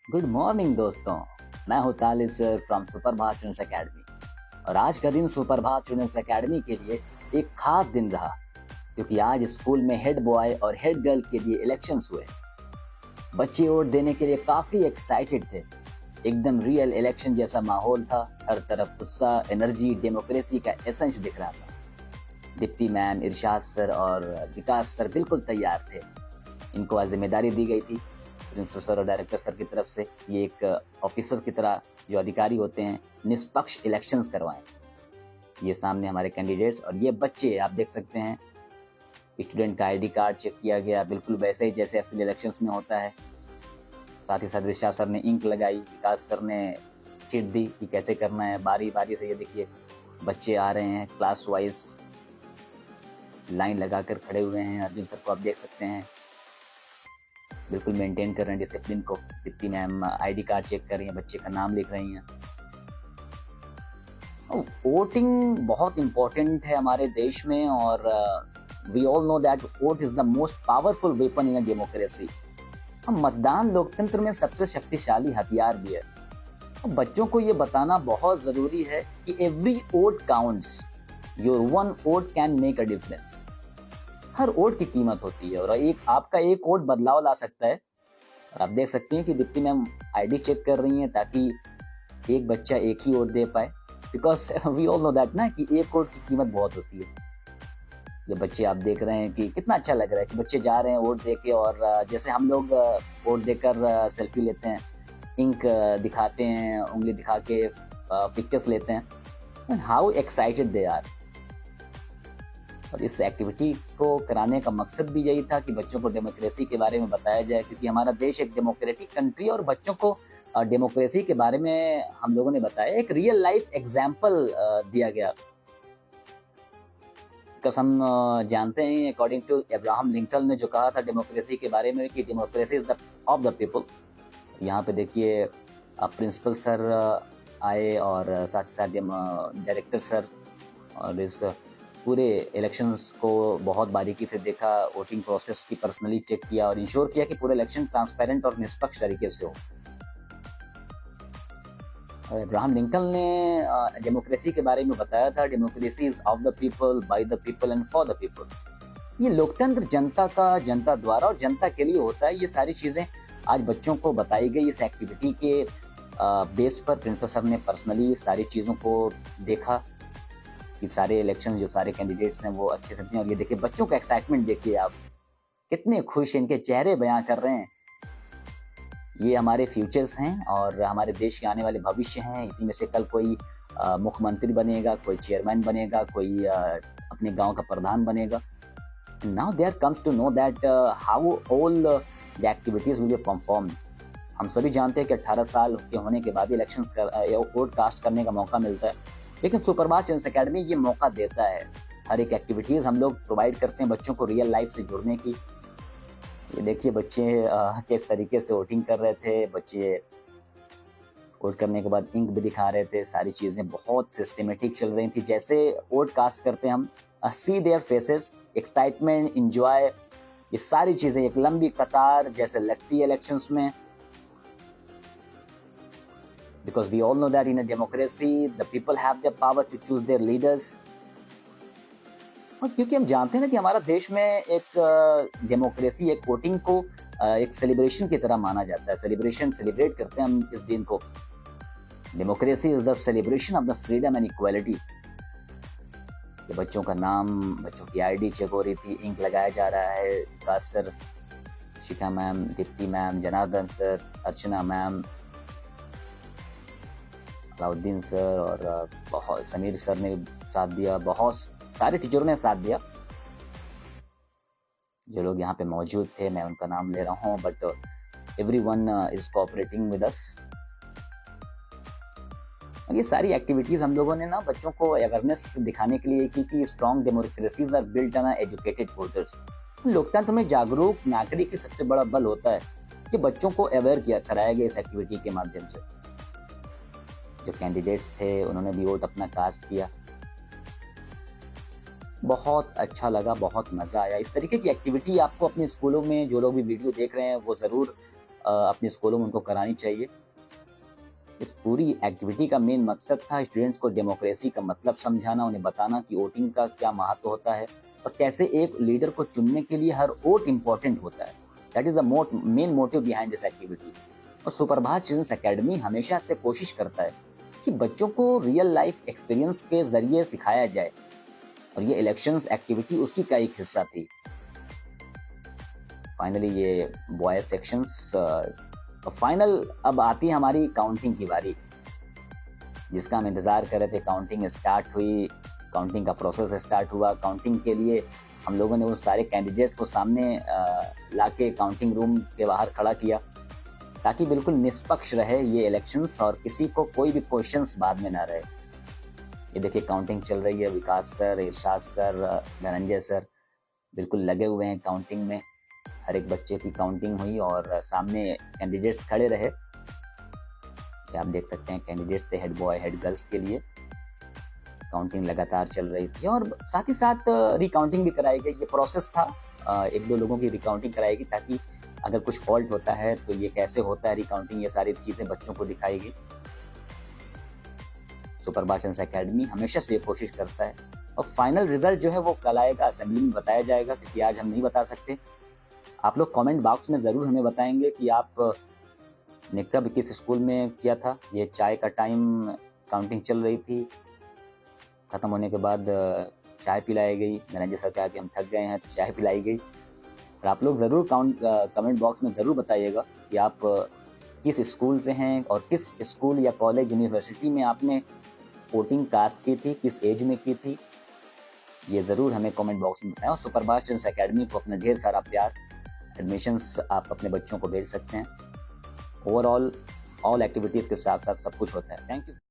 Good morning दोस्तों। मैं हूं तालिब सर फ्रॉम सुप्रभात स्टूडेंट्स एकेडमी। और आज का दिन सुप्रभात स्टूडेंट्स एकेडमी के लिए एक खास दिन रहा, क्योंकि आज स्कूल में हेड बॉय और हेड गर्ल के लिए इलेक्शंस हुए। बच्चे वोट देने के लिए काफी एक्साइटेड थे। एकदम रियल इलेक्शन जैसा माहौल था। हर तरफ उत्साह, एनर्जी, डेमोक्रेसी का एसेंस दिख रहा था। डिप्टी मैम, इरशाद सर और विकास सर बिल्कुल तैयार थे। इनको आज जिम्मेदारी दी गई थी प्रिंसिपल सर और डायरेक्टर सर की तरफ से। ये एक ऑफिसर की तरह, जो अधिकारी होते हैं, निष्पक्ष इलेक्शंस करवाएं। ये सामने हमारे कैंडिडेट्स और ये बच्चे आप देख सकते हैं। स्टूडेंट का आईडी कार्ड चेक किया गया, बिल्कुल वैसे ही जैसे असली इलेक्शंस में होता है। साथ ही साथ ऋषा सर ने इंक लगाई, विकास सर ने चिट दी कि कैसे करना है। बारी बारी से ये देखिए बच्चे आ रहे हैं, क्लास वाइज लाइन लगाकर खड़े हुए हैं। अर्जुन सर को आप देख सकते हैं, बिल्कुल मेंटेन कर रहे हैं डिसिप्लिन को। Deputy ma'am ID card check कर रही हैं, बच्चे का नाम लिख रही हैं। वोटिंग बहुत इंपॉर्टेंट है हमारे देश में, और we all know that vote is the most powerful weapon in a democracy. मतदान लोकतंत्र में सबसे शक्तिशाली हथियार भी है। बच्चों को ये बताना बहुत जरूरी है कि every vote counts, your one vote can make a difference. Her vote की कीमत होती है और आपका एक वोट बदलाव ला सकता है। और आप देख सकते हैं कि डिप्टी मैम आईडी चेक कर रही हैं ताकि एक बच्चा एक ही वोट दे पाए, because we all know that ना कि एक वोट की कीमत बहुत होती है। ये बच्चे आप देख रहे हैं कि कितना अच्छा लग रहा है कि बच्चे जा रहे हैं वोट दे के। और जैसे हम लोग वोट देकर सेल्फी लेते हैं, इंक दिखाते हैं, उंगली दिखा के पिक्चर्स लेते हैं, हाउ एक्साइटेड दे आर। और इस एक्टिविटी को कराने का मकसद भी यही था कि बच्चों को डेमोक्रेसी के बारे में बताया जाए, क्योंकि हमारा देश एक डेमोक्रेटिक कंट्री है और बच्चों को डेमोक्रेसी के बारे में हम लोगों ने बताया। एक रियल लाइफ एग्जाम्पल दिया गया। बिकॉज हम जानते हैं, अकॉर्डिंग टू अब्राहम लिंकन ने जो कहा था डेमोक्रेसी के बारे में कि democracy is the of the people. यहाँ पे देखिए प्रिंसिपल सर आए और साथ साथ डायरेक्टर सर, और इस पूरे इलेक्शंस को बहुत बारीकी से देखा, वोटिंग प्रोसेस की पर्सनली चेक किया और इंश्योर किया कि पूरे इलेक्शन ट्रांसपेरेंट और निष्पक्ष तरीके से हो। अब्राहम लिंकन ने डेमोक्रेसी के बारे में बताया था, democracy is of the people, by the people and for the people. ये लोकतंत्र जनता का, जनता द्वारा और जनता के लिए होता है। ये सारी चीजें आज बच्चों को बताई गई। इस एक्टिविटी के बेस पर प्रिंसिपल सर ने पर्सनली सारी चीजों को देखा कि सारे इलेक्शन जो सारे कैंडिडेट्स हैं वो अच्छे से हैं। और ये देखिए बच्चों का एक्साइटमेंट देखिए आप, कितने खुश, इनके चेहरे बयां कर रहे हैं। ये हमारे फ्यूचर्स हैं और हमारे देश के आने वाले भविष्य हैं। इसी में से कल कोई मुख्यमंत्री बनेगा, कोई चेयरमैन बनेगा, कोई अपने गांव का प्रधान बनेगा। Now there comes to know that how all the activities will be performed. हम सभी जानते हैं कि 18 साल के होने के बाद इलेक्शंस वोट कास्ट करने का मौका मिलता है, लेकिन सुप्रभात स्टूडेंट्स एकेडमी ये मौका देता है। हर एक एक्टिविटीज हम लोग प्रोवाइड करते हैं बच्चों को रियल लाइफ से जुड़ने की। ये देखिए बच्चे किस तरीके से वोटिंग कर रहे थे। बच्चे वोट करने के बाद इंक भी दिखा रहे थे। सारी चीजें बहुत सिस्टमेटिक चल रही थी। जैसे वोट कास्ट करते हैं हम, सी देयर फेसेस, एक्साइटमेंट, इंजॉय, ये सारी चीजें एक लंबी कतार जैसे लगती है इलेक्शंस में। Because we all know that in a democracy, the people have the power to choose their leaders. और क्योंकि हम जानते हैं ना कि हमारा देश में एक डेमोक्रेसी, एक वोटिंग को एक सेलिब्रेशन की तरह माना जाता है। सेलिब्रेट करते हैं हम इस दिन को। Democracy is the celebration of the freedom and equality. ये बच्चों का नाम, बच्चों की आईडी चेक हो रही थी, इंक लगाया जा रहा है। Vikas sir, Shikha ma'am, Deepti ma'am, Janardan sir, Archana ma'am, Alauddin sir और बहुत समीर सर ने साथ दिया। बहुत सारे टीचरों ने साथ दिया। जो लोग यहाँ पे मौजूद थे, मैं उनका नाम ले रहा हूँ, but everyone is cooperating with us. ये सारी एक्टिविटीज हम लोगों ने ना बच्चों को अवेयरनेस दिखाने के लिए की कि strong democracies are built on educated voters. लोकतंत्र में जागरूक नागरिक ही सबसे बड़ा बल होता है कि बच्चों को अवेयर कराया गया इस एक्टिविटी के माध्यम से। जो कैंडिडेट्स थे उन्होंने भी वोट अपना कास्ट किया। बहुत अच्छा लगा, बहुत मजा आया। इस तरीके की एक्टिविटी आपको अपने स्कूलों में, जो लोग भी वीडियो देख रहे हैं वो जरूर अपने स्कूलों में उनको करानी चाहिए। इस पूरी एक्टिविटी का मेन मकसद था स्टूडेंट्स को डेमोक्रेसी का मतलब समझाना, उन्हें बताना कि वोटिंग का क्या महत्व होता है और कैसे एक लीडर को चुनने के लिए हर वोट इम्पोर्टेंट होता है। That is the main motive behind this activity. और सुप्रभात चिल्ड्रंस एकेडमी हमेशा से कोशिश करता है कि बच्चों को रियल लाइफ एक्सपीरियंस के जरिए सिखाया जाए और ये इलेक्शंस एक्टिविटी उसी का एक हिस्सा थी। फाइनली ये बॉयज सेक्शंस फाइनल अब आती है हमारी काउंटिंग की बारी, जिसका हम इंतज़ार कर रहे थे। काउंटिंग स्टार्ट हुई, काउंटिंग का प्रोसेस स्टार्ट हुआ। काउंटिंग के लिए हम लोगों ने उन सारे कैंडिडेट्स को सामने लाके काउंटिंग रूम के बाहर खड़ा किया ताकि बिल्कुल निष्पक्ष रहे ये इलेक्शंस और किसी को कोई भी क्वेश्चंस बाद में ना रहे। ये देखिए काउंटिंग चल रही है, विकास सर, इरशाद सर, धनंजय सर बिल्कुल लगे हुए हैं काउंटिंग में। हर एक बच्चे की काउंटिंग हुई और सामने कैंडिडेट्स खड़े रहे। आप देख सकते हैं कैंडिडेट्स थे हेड बॉय हेड गर्ल्स के लिए। काउंटिंग लगातार चल रही थी और साथ ही साथ रिकाउंटिंग भी कराई गई। ये प्रोसेस था, एक दो लोगों की रिकाउंटिंग कराएगी ताकि अगर कुछ फॉल्ट होता है तो ये कैसे होता है रिकाउंटिंग, ये सारी चीज़ें बच्चों को दिखाएगी। सुप्रभात चिल्ड्रंस एकेडमी हमेशा से ये कोशिश करता है और फाइनल रिजल्ट जो है वो कल आएगा, असेंबली में बताया जाएगा, क्योंकि आज हम नहीं बता सकते। आप लोग कमेंट बॉक्स में ज़रूर हमें बताएंगे कि आप ने कब किस स्कूल में किया था। ये चाय का टाइम, काउंटिंग चल रही थी, ख़त्म होने के बाद चाय पिलाई गई। धनंजय सर कहा कि हम थक गए हैं तो चाय पिलाई गई। और आप लोग ज़रूर कमेंट बॉक्स में ज़रूर बताइएगा कि आप किस स्कूल से हैं और किस स्कूल या कॉलेज यूनिवर्सिटी में आपने वोटिंग कास्ट की थी, किस एज में की थी। ये ज़रूर हमें कमेंट बॉक्स में बताएं। और सुप्रभात चिल्ड्रंस एकेडमी को अपना ढेर सारा प्यार। एडमिशन्स आप अपने बच्चों को भेज सकते हैं। ओवरऑल ऑल एक्टिविटीज़ के साथ साथ सब कुछ होता है। Thank you.